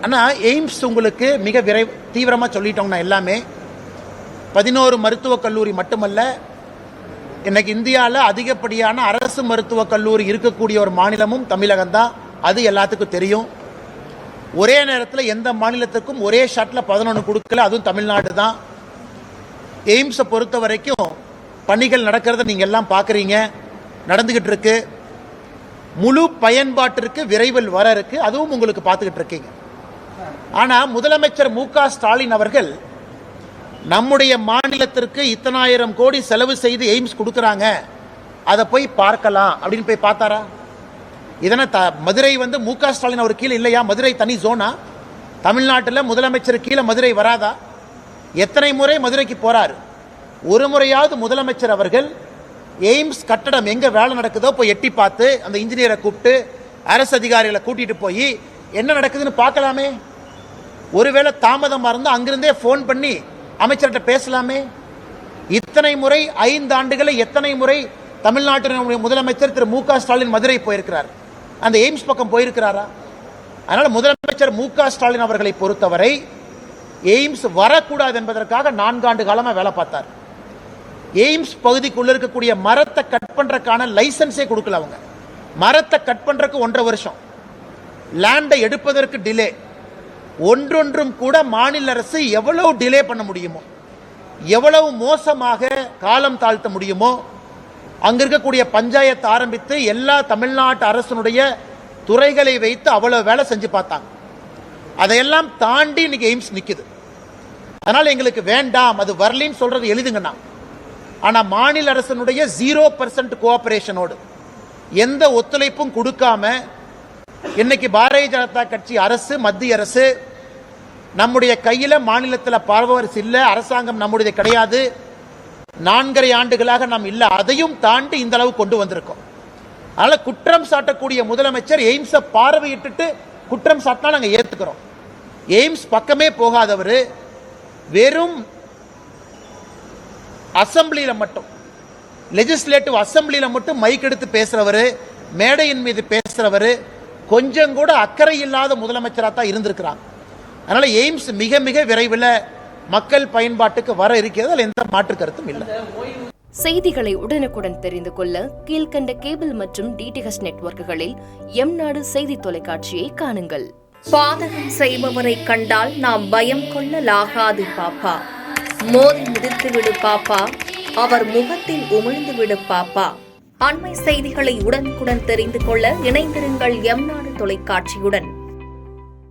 ஆனால் எய்ம்ஸ் உங்களுக்கு மிக தீவிரமாக சொல்லிட்டோம்னா எல்லாமே 11 மருத்துவக் கல்லூரி மட்டுமல்ல, இன்னைக்கு இந்தியாவில் அதிகப்படியான அரசு மருத்துவக் கல்லூரி இருக்கக்கூடிய ஒரு மாநிலமும் தமிழகம் தான். அது எல்லாத்துக்கும் தெரியும். ஒரே நேரத்தில் எந்த மாநிலத்துக்கும் ஒரே ஷாட்டில் 11 கொடுக்கல, அதுவும் தமிழ்நாடு தான். எய்ம்ஸை பொறுத்த வரைக்கும் பணிகள் நடக்கிறத நீங்கள் எல்லாம் பார்க்குறீங்க, நடந்துக்கிட்டு இருக்கு. முழு பயன்பாட்டிற்கு விரைவில் வர இருக்கு, அதுவும் உங்களுக்கு பார்த்துக்கிட்டு இருக்கீங்க. ஆனால் முதலமைச்சர் மு.க. ஸ்டாலின் அவர்கள் நம்முடைய மாநிலத்திற்கு இத்தனை ஆயிரம் கோடி செலவு செய்து எய்ம்ஸ் கொடுக்குறாங்க, அதை போய் பார்க்கலாம் அப்படின்னு போய் பார்த்தாரா? இதனை மதுரை மு.க. ஸ்டாலின் அவர் கீழே இல்லையா? மதுரை தனி ஜோனா? தமிழ்நாட்டில் முதலமைச்சர் கீழே மதுரை வராதா? எத்தனை முறை மதுரைக்கு போறாரு? ஒரு முறையாவது முதலமைச்சர் அவர்கள் எய்ம்ஸ் கட்டடம் எங்க வேலை நடக்குதோ போய் எட்டி பார்த்து அந்த இன்ஜினியரை கூப்பிட்டு அரசு அதிகாரிகளை கூட்டிட்டு போய் என்ன நடக்குதுன்னு பார்க்கலாமே? ஒருவேளை தாமதமாக இருந்தால் அங்கிருந்தே ஃபோன் பண்ணி அமைச்சர்கிட்ட பேசலாமே? இத்தனை முறை 5 ஆண்டுகளை எத்தனை முறை தமிழ்நாட்டினுடைய முதலமைச்சர் திரு மு.க. ஸ்டாலின் மதுரை போயிருக்கிறார்? அந்த எய்ம்ஸ் பக்கம் போயிருக்கிறாரா? அதனால் முதலமைச்சர் மு.க. ஸ்டாலின் அவர்களை பொறுத்தவரை எய்ம்ஸ் வரக்கூடாது என்பதற்காக 4 ஆண்டு காலமாக வேலை பார்த்தார். எய்ம்ஸ் பகுதிக்குள்ள இருக்கக்கூடிய மரத்தை கட் பண்றதுக்கான லைசன்ஸே கொடுக்கல. அவங்க மரத்தை கட் பண்றதுக்கு 1.5 வருஷம், லேண்டை எடுப்பதற்கு டிலே. ஒன்றொன்றும் கூட மாநில அரசு எவ்வளவு டிலே பண்ண முடியுமோ, எவ்வளவு மோசமாக காலம் தாழ்த்த முடியுமோ, அங்க இருக்கக்கூடிய பஞ்சாயத்து ஆரம்பித்து எல்லா தமிழ்நாட்டு அரசனுடைய துறைகளை வைத்து அவ்வளவு வேலை செஞ்சு பார்த்தாங்க. அதையெல்லாம் தாண்டி இன்னைக்கு எய்ம்ஸ் நிக்குது. அதனால எங்களுக்கு வேண்டாம், அது வரலின்னு சொல்றது எழுதுங்கண்ணா. ஆனா மாநில அரசனுடைய 0% கோஆபரேஷனோடு எந்த ஒத்துழைப்பும் கொடுக்காம இன்னைக்கு பாரதிய ஜனதா கட்சி அரசு, மத்திய அரசு நம்முடைய கையில மாநிலத்தில் பவர்ஸ் இல்ல, அரசாங்கம் நம்முடைய கிடையாது, 4.5 ஆண்டுகளாக நாம் இல்ல, அதையும் தாண்டி இந்த அளவு கொண்டு வந்திருக்கோம். அதனால குற்றம் சாட்டக்கூடிய முதலமைச்சர் எய்ம்ஸை பார்வையிட்டு குற்றம் சாட்டினா நாங்கள் ஏத்துக்கிறோம். எய்ம்ஸ் பக்கமே போகாதவர் வெறும் அசம்பிளியில மட்டும், லெஜிஸ்லேட்டிவ் அசம்பிளியில மட்டும் மைக் எடுத்து பேசுறவர், மேடையின் மீது பேசுறவர், கொஞ்சம் கூட அக்கறை இல்லாத முதலமைச்சராக தான் இருந்திருக்கிறாங்க. அதனால எய்ம்ஸ் மிக மிக விரைவில் மக்கள் பயன்பாட்டுக்கு வர இருக்கிறது, அதில் எந்த மாற்று கருத்தும் இல்லை. செய்திகளை உடனுக்குடன் தெரிந்து கொள்ள கீழ்கண்ட கேபிள் மற்றும் டிடிஎச் நெட்வொர்க்குகளில் எம்நாடு செய்தி தொலைக்காட்சியை காணுங்கள். பாதகம் செய்பவரை கண்டால் நாம் பயம் கொள்ளலாகாது பாப்பா. மோதி மிதித்து விடு பாப்பா, அவர் முகத்தில் உமிழ்ந்து விடு பாப்பா. அண்மை செய்திகளை உடனுக்குடன் தெரிந்து கொள்ள இணைந்திருங்கள் எம்நாடு தொலைக்காட்சியுடன்.